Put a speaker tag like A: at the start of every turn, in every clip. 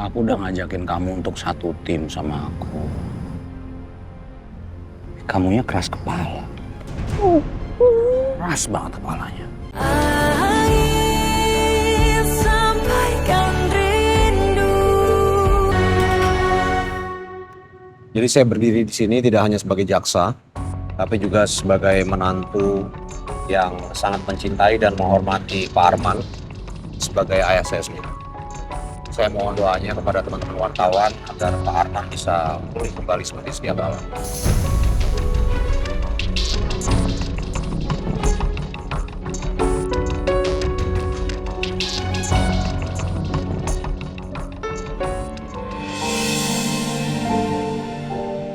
A: Aku udah ngajakin kamu untuk satu tim sama aku. Kamunya keras kepala. Keras banget kepalanya. Jadi saya berdiri di sini tidak hanya sebagai jaksa, tapi juga sebagai menantu yang sangat mencintai dan menghormati Pak Arman sebagai ayah saya sendiri. Saya mohon doanya kepada teman-teman wartawan agar Pak Arman bisa pulih kembali seperti sedia kala.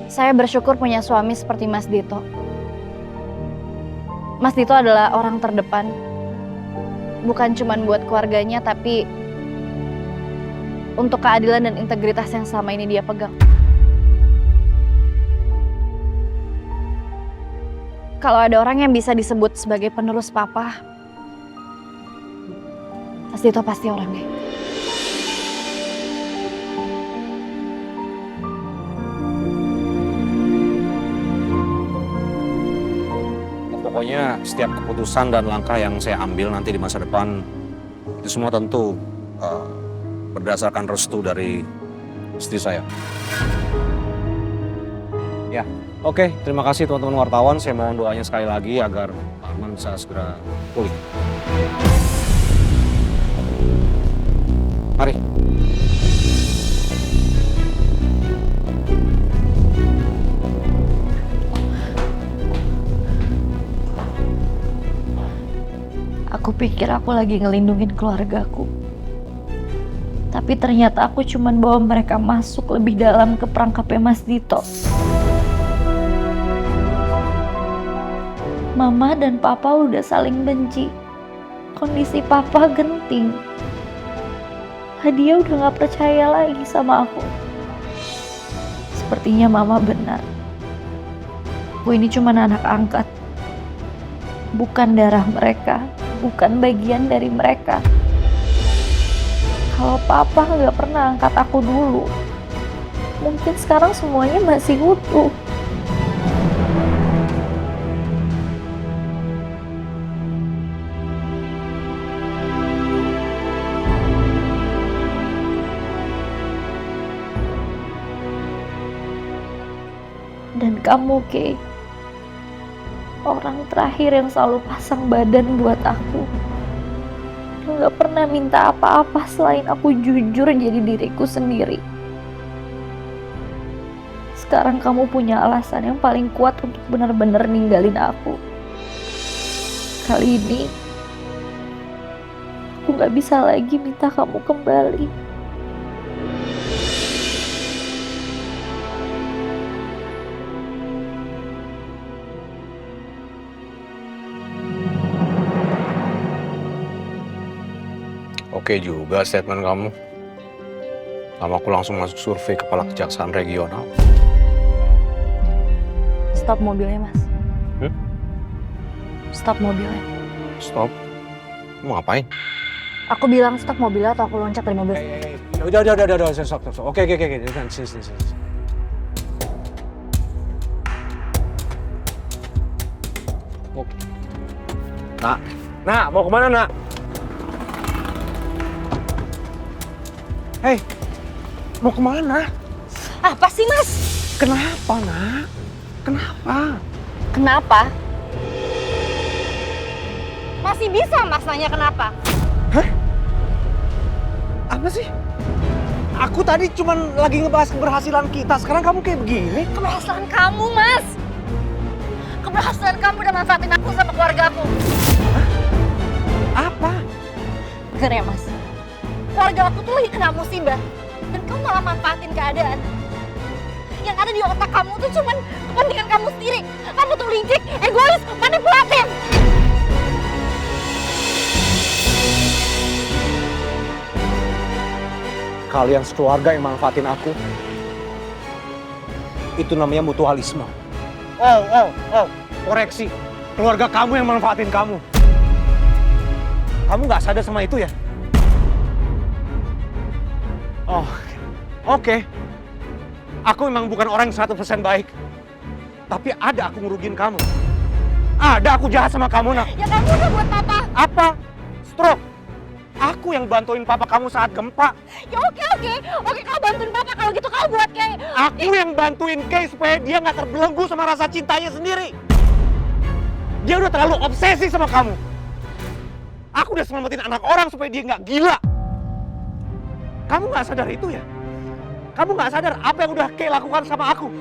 B: Saya bersyukur punya suami seperti Mas Dito. Mas Dito adalah orang terdepan. Bukan cuma buat keluarganya, tapi untuk keadilan dan integritas yang selama ini dia pegang. Kalau ada orang yang bisa disebut sebagai penerus papa, Mas Dito pasti orangnya.
A: Pokoknya setiap keputusan dan langkah yang saya ambil nanti di masa depan, itu semua tentu berdasarkan restu dari istri saya. Ya, oke. Terima kasih teman-teman wartawan. Saya mohon doanya sekali lagi agar Pak Arman bisa segera pulih. Mari.
B: Aku pikir aku lagi ngelindungin keluargaku. Tapi ternyata aku cuman bawa mereka masuk lebih dalam ke perangkapnya Mas Dito. Mama dan Papa udah saling benci. Kondisi Papa genting. Dia udah gak percaya lagi sama aku. Sepertinya Mama benar. Aku ini cuman anak angkat. Bukan darah mereka. Bukan bagian dari mereka. Kalau Papa nggak pernah angkat aku dulu, mungkin sekarang semuanya masih utuh. Dan kamu, Kay, orang terakhir yang selalu pasang badan buat aku. Gak pernah minta apa-apa selain aku jujur jadi diriku sendiri. Sekarang kamu punya alasan yang paling kuat untuk benar-benar ninggalin aku. Kali ini, aku gak bisa lagi minta kamu kembali.
A: Oke juga statement kamu. Lama aku langsung masuk survei kepala kejaksaan regional.
B: Stop mobilnya, Mas. Stop mobilnya.
A: Stop? Mau ngapain?
B: Aku bilang stop mobilnya atau aku loncat dari mobil.
A: Udah, stop. Oke, sini. Nak, mau kemana, Nak? Hei, mau kemana?
B: Apa sih, Mas?
A: Kenapa, Nak?
B: Kenapa? Masih bisa Mas nanya kenapa?
A: Hah? Apa sih? Aku tadi cuman lagi ngebahas keberhasilan kita, sekarang kamu kayak begini?
B: Keberhasilan kamu, Mas. Keberhasilan kamu udah manfaatin aku sama keluarga aku.
A: Apa?
B: Dengar ya, Mas. Keluarga aku tuh lagi kena musibah. Dan kamu malah manfaatin keadaan. Yang ada di otak kamu tuh cuman kepentingan kamu sendiri. Kamu tuh licik, egois, manipulatif.
A: Kalian sekeluarga yang manfaatin aku. Itu namanya mutualisme. Koreksi. Keluarga kamu yang manfaatin kamu. Kamu nggak sadar sama itu ya? Oh, Oke, aku memang bukan orang yang 100% baik. Tapi ada aku ngerugiin kamu. Ada aku jahat sama kamu, nak.
B: Ya kamu udah buat papa.
A: Apa? Stroke. Aku yang bantuin papa kamu saat gempa.
B: Ya oke. Oke, kamu bantuin papa. Kalau gitu kamu buat kayak...
A: Aku yang bantuin Kay supaya dia nggak terbelenggu sama rasa cintanya sendiri. Dia udah terlalu obsesi sama kamu. Aku udah selamatin anak orang supaya dia nggak gila. Kamu nggak sadar itu ya? Kamu nggak sadar apa yang udah Kay lakukan sama aku?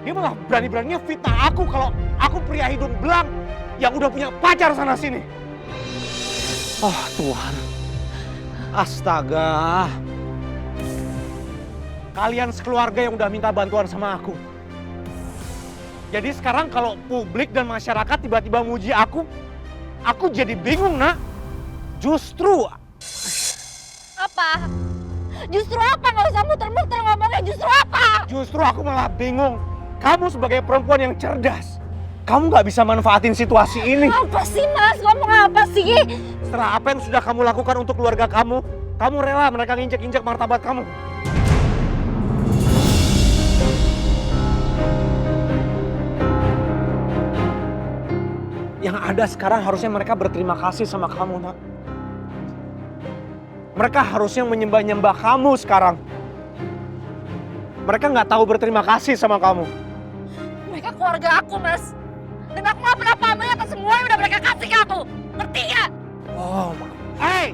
A: Dia malah berani-beraninya fitnah aku kalau aku pria hidung belang yang udah punya pacar sana sini. Oh Tuhan. Astaga. Kalian sekeluarga yang udah minta bantuan sama aku. Jadi sekarang kalau publik dan masyarakat tiba-tiba muji aku jadi bingung, nak. Justru...
B: Apa? Justru apa? Nggak usah muter-muter ngomongnya. Justru apa?
A: Justru aku malah bingung. Kamu sebagai perempuan yang cerdas, kamu nggak bisa manfaatin situasi ini.
B: Apa sih, Mas? Ngomong apa sih?
A: Setelah apa yang sudah kamu lakukan untuk keluarga kamu rela mereka nginjek-injek martabat kamu. Yang ada sekarang harusnya mereka berterima kasih sama kamu, nak. Mereka harusnya menyembah-nyembah kamu sekarang. Mereka nggak tahu berterima kasih sama kamu.
B: Mereka keluarga aku, Mas. Dan aku nggak pernah pamrih atas semua yang udah mereka kasih ke aku. Ngerti nggak?
A: Oh, hey,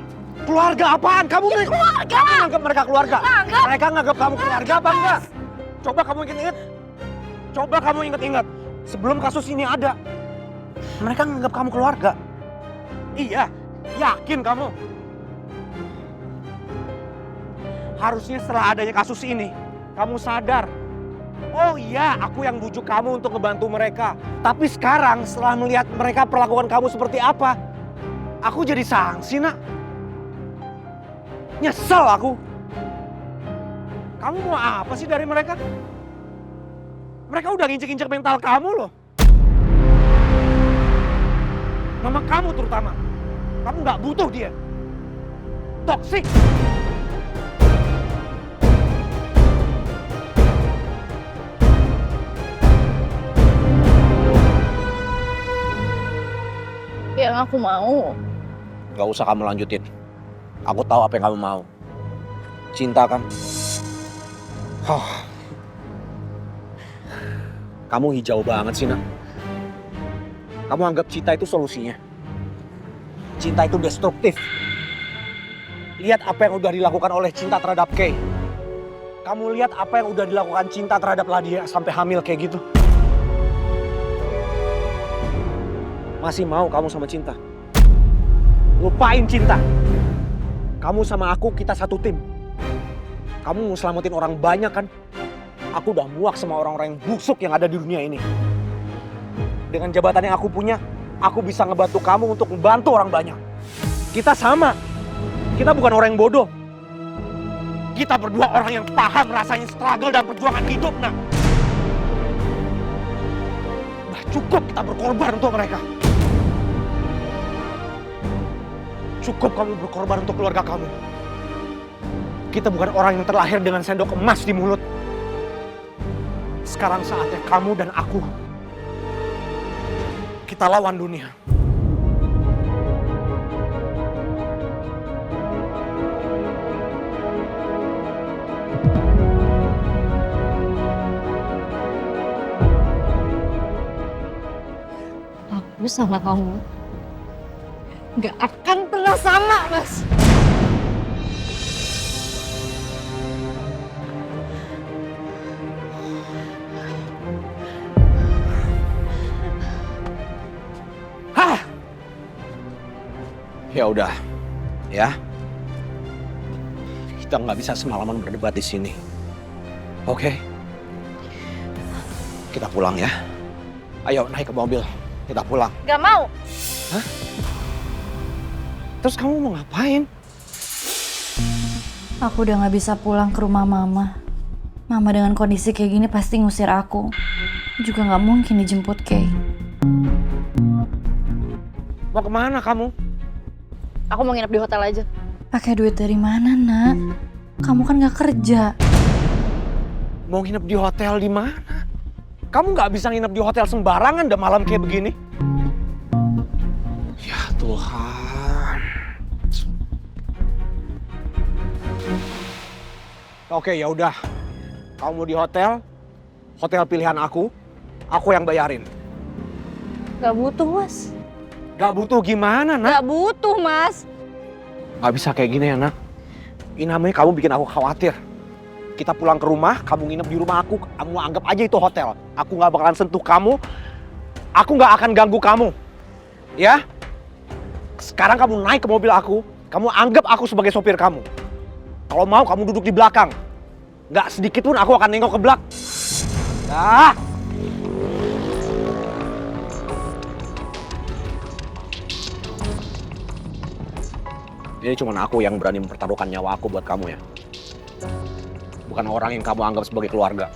A: keluarga apaan? Kamu
B: Keluarga!
A: nganggap mereka keluarga?
B: Nganggap.
A: Mereka nganggap kamu keluarga apa enggak? Coba kamu ingat-ingat. Coba kamu ingat-ingat. Sebelum kasus ini ada, mereka nganggap kamu keluarga. Iya, yakin kamu? Harusnya setelah adanya kasus ini, kamu sadar. Oh iya, aku yang bujuk kamu untuk ngebantu mereka. Tapi sekarang setelah melihat mereka perlakuan kamu seperti apa, aku jadi sanksi, nak. Nyesel aku. Kamu mau apa sih dari mereka? Mereka udah nginjek-injek mental kamu loh. Mama kamu terutama. Kamu nggak butuh dia. Toksik.
B: Yang aku mau.
A: Gak usah kamu lanjutin. Aku tahu apa yang kamu mau. Cinta kan? Kamu hijau banget sih, nak. Kamu anggap cinta itu solusinya. Cinta itu destruktif. Lihat apa yang udah dilakukan oleh cinta terhadap Kay. Kamu lihat apa yang udah dilakukan cinta terhadap Ladia sampai hamil kayak gitu. Masih mau kamu sama cinta? Lupain cinta. Kamu sama aku, kita satu tim. Kamu mau selamatin orang banyak kan? Aku udah muak sama orang-orang yang busuk yang ada di dunia ini. Dengan jabatan yang aku punya, aku bisa ngebantu kamu untuk membantu orang banyak. Kita sama. Kita bukan orang yang bodoh. Kita berdua orang yang paham rasanya struggle dan perjuangan hidup, nak. Udah cukup kita berkorban untuk mereka. Cukup kamu berkorban untuk keluarga kamu. Kita bukan orang yang terlahir dengan sendok emas di mulut. Sekarang saatnya kamu dan aku. Kita lawan dunia.
B: Aku sama kamu nggak akan pernah sama, Mas.
A: Hah? Ya udah, ya. Kita nggak bisa semalaman berdebat di sini. Oke? Kita pulang ya. Ayo naik ke mobil, kita pulang.
B: Gak mau.
A: Hah? Terus kamu mau ngapain?
C: Aku udah gak bisa pulang ke rumah mama. Mama dengan kondisi kayak gini pasti ngusir aku. Juga gak mungkin dijemput Kay.
A: Mau kemana kamu?
B: Aku mau nginep di hotel aja.
C: Pakai duit dari mana, nak? Kamu kan gak kerja.
A: Mau nginep di hotel di mana? Kamu nggak bisa nginep di hotel sembarangan dah malam kayak begini. Ya Tuhan. Oke, ya udah. Kamu di hotel pilihan aku yang bayarin.
B: Gak butuh, Mas.
A: Gak butuh gimana, Nak?
B: Gak butuh, Mas.
A: Gak bisa kayak gini ya, Nak. Ini namanya kamu bikin aku khawatir. Kita pulang ke rumah, kamu nginep di rumah aku, kamu anggap aja itu hotel. Aku gak bakalan sentuh kamu, aku gak akan ganggu kamu. Ya? Sekarang kamu naik ke mobil aku, kamu anggap aku sebagai sopir kamu. Kalau mau kamu duduk di belakang. Gak sedikit pun aku akan nengok ke belakang. Ah! Ini cuma aku yang berani mempertaruhkan nyawa aku buat kamu ya. Bukan orang yang kamu anggap sebagai keluarga.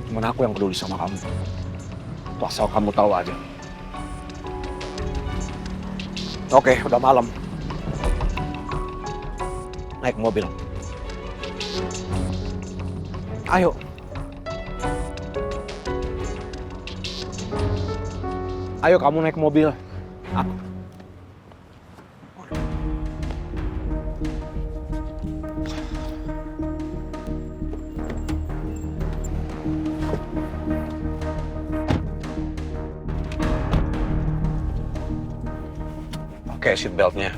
A: Cuman aku yang peduli sama kamu. Tuh asal kamu tahu aja. Oke, udah malam. Naik mobil. Ayo. Ayo kamu naik mobil. Aku. Oke, seat beltnya.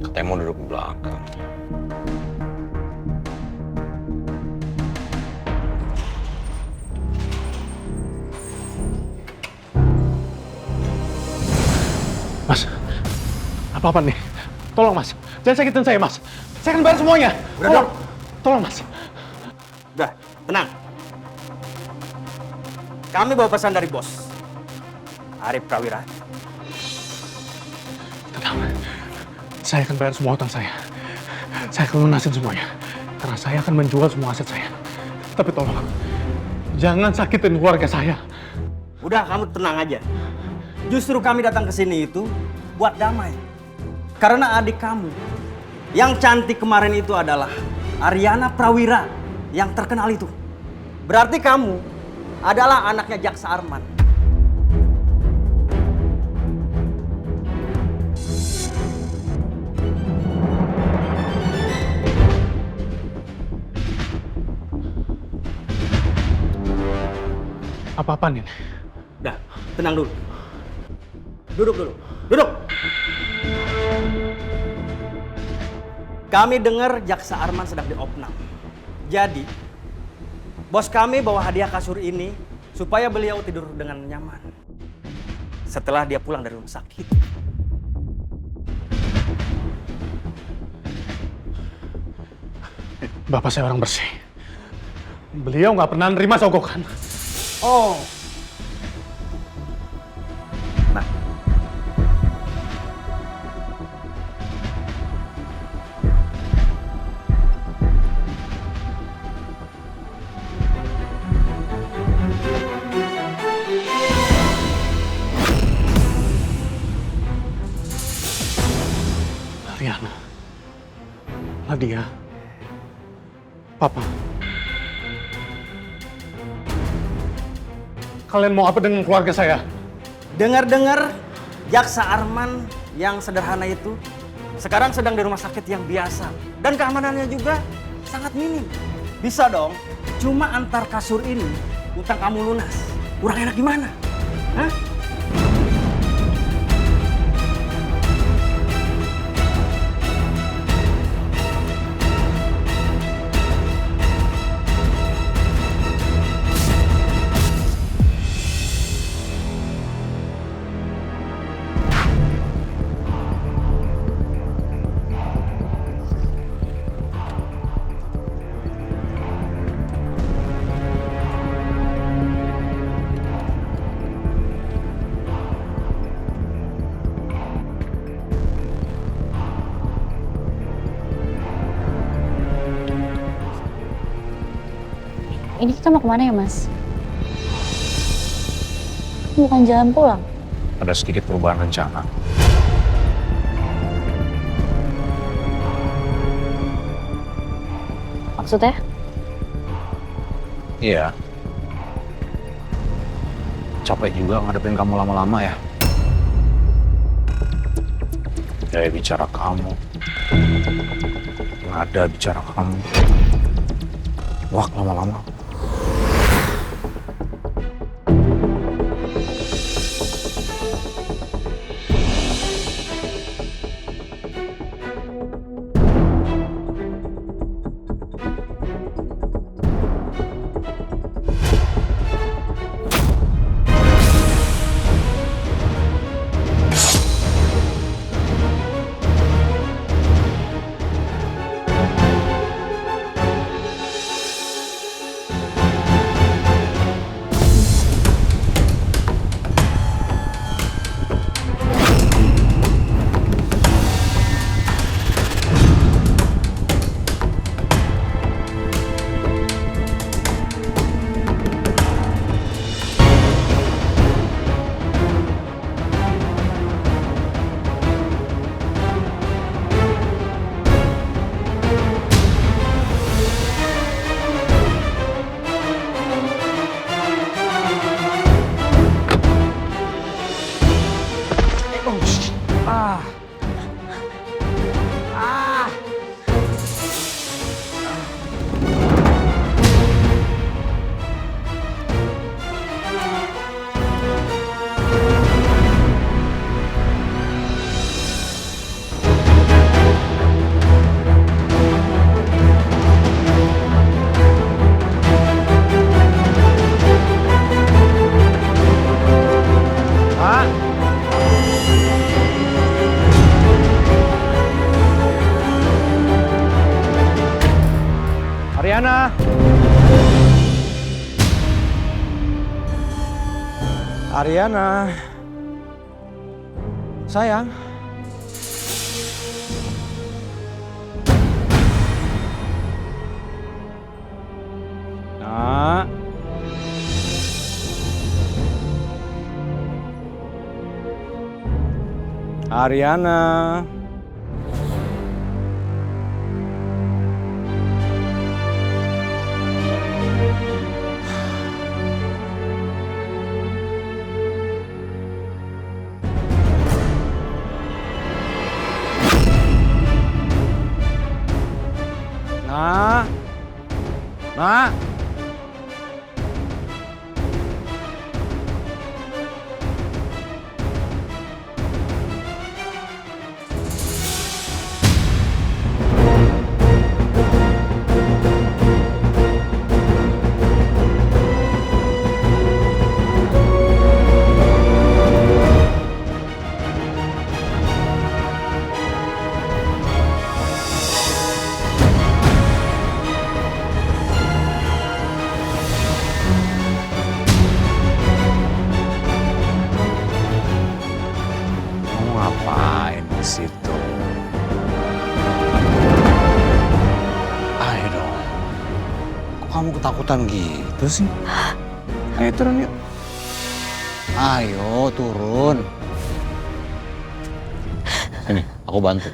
A: Katanya mau duduk di belakang.
D: Mas, apa-apa nih? Tolong Mas, jangan sakitin saya Mas. Saya akan bayar semuanya.
E: Udah dong.
D: Tolong Mas.
E: Udah, tenang. Kami bawa pesan dari bos. Arif Prawira.
D: Tenang. Saya akan bayar semua utang saya. Saya akan lunasin semuanya. Karena saya akan menjual semua aset saya. Tapi tolong, jangan sakitin keluarga saya.
E: Udah, kamu tenang aja. Justru kami datang ke sini itu buat damai. Karena adik kamu yang cantik kemarin itu adalah Aryana Prawira yang terkenal itu. Berarti kamu adalah anaknya Jaksa Arman.
D: Apa-apaan ini?
E: Udah, tenang dulu. Duduk dulu. Duduk. Kami dengar Jaksa Arman sedang diopnam. Jadi, bos kami bawa hadiah kasur ini supaya beliau tidur dengan nyaman. Setelah dia pulang dari rumah sakit.
D: Bapak saya orang bersih. Beliau nggak pernah nerima sogokan.
E: Oh. Nah.
D: Riana, Nadia, Papa. Kalian mau apa dengan keluarga saya?
E: Dengar-dengar Jaksa Arman yang sederhana itu sekarang sedang di rumah sakit yang biasa. Dan keamanannya juga sangat minim. Bisa dong, cuma antar kasur ini utang kamu lunas. Kurang enak gimana? Hah?
C: Ini kita mau kemana ya, Mas? bukan jalan pulang.
A: Ada sedikit perubahan rencana.
C: Maksudnya?
A: Iya. Capek juga ngadepin kamu lama-lama ya. Gaya bicara kamu. Nada bicara kamu. Wah, lama-lama. Ariana. Ariana. Sayang. Nak. Ariana. Nak. Nak. Kamu ngapain di situ? Ayo dong. Kok kamu ketakutan gitu sih? Ayo turun yuk. Ayo turun. Sini, aku bantu.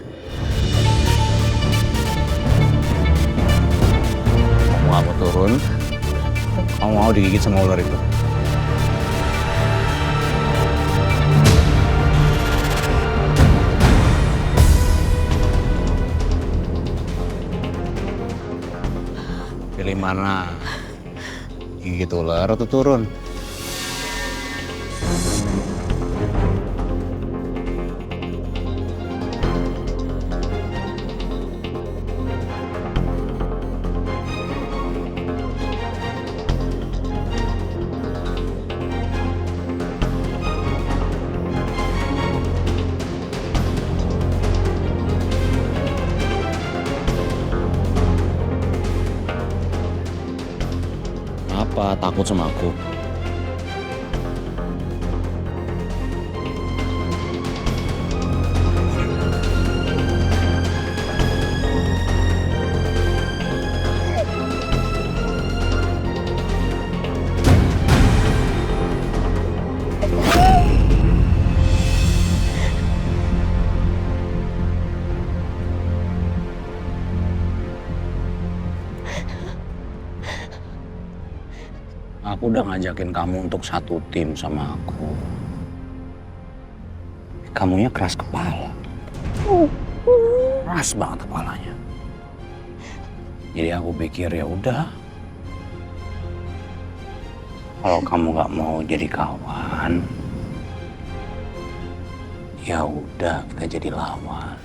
A: Kamu nggak mau turun? Kamu mau digigit sama ular itu? Pilih mana? Gigit ular atau turun? Apa takut sama aku? Aku udah ngajakin kamu untuk satu tim sama aku. Kamunya keras kepala. Keras banget kepalanya. Jadi aku pikir ya udah. Kalau kamu nggak mau jadi kawan, ya udah kita jadi lawan.